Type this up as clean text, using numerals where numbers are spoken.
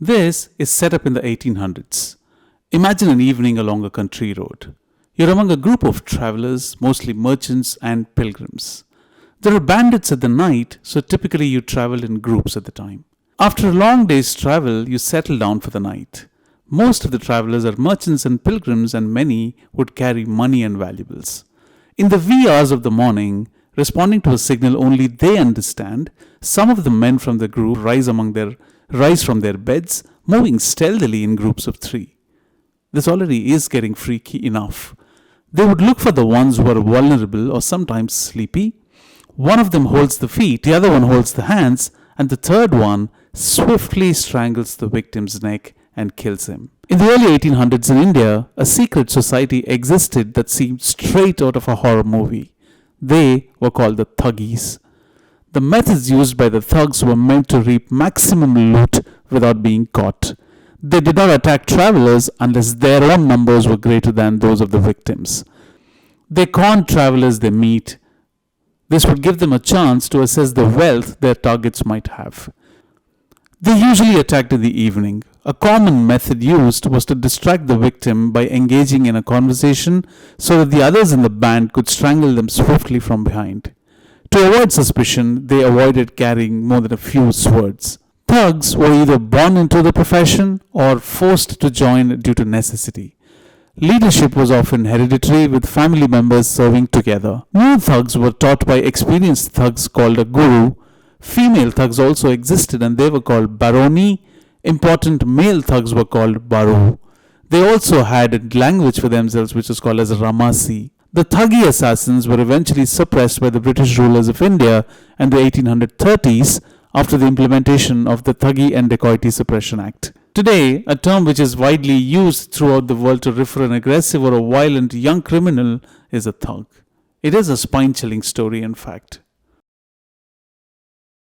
This is set up in the 1800s. Imagine an evening along a country road. You're among a group of travelers, mostly merchants and pilgrims. There are bandits at the night, so typically you travel in groups at the time. After a long day's travel, you settle down for the night. Most of the travelers are merchants and pilgrims, and many would carry money and valuables. In the wee hours of the morning, responding to a signal only they understand, some of the men from the group rise from their beds, moving stealthily in groups of 3. This already is getting freaky enough. They would look for the ones who are vulnerable or sometimes sleepy. One of them holds the feet, the other one holds the hands, and the third one swiftly strangles the victim's neck and kills him. In the early 1800s in India, a secret society existed that seemed straight out of a horror movie. They were called the Thuggees. The methods used by the thugs were meant to reap maximum loot without being caught. They did not attack travelers unless their own numbers were greater than those of the victims. They conned travelers they meet. This would give them a chance to assess the wealth their targets might have. They usually attacked in the evening. A common method used was to distract the victim by engaging in a conversation so that the others in the band could strangle them swiftly from behind. To avoid suspicion, they avoided carrying more than a few swords. Thugs were either born into the profession or forced to join due to necessity. Leadership was often hereditary, with family members serving together. New thugs were taught by experienced thugs called a guru. Female thugs also existed and they were called baroni. Important male thugs were called baru. They also had a language for themselves which was called as Ramasi. The Thuggee assassins were eventually suppressed by the British rulers of India in the 1830s after the implementation of the Thuggee and Dacoity Suppression Act. Today, a term which is widely used throughout the world to refer an aggressive or a violent young criminal is a thug. It is a spine-chilling story, in fact.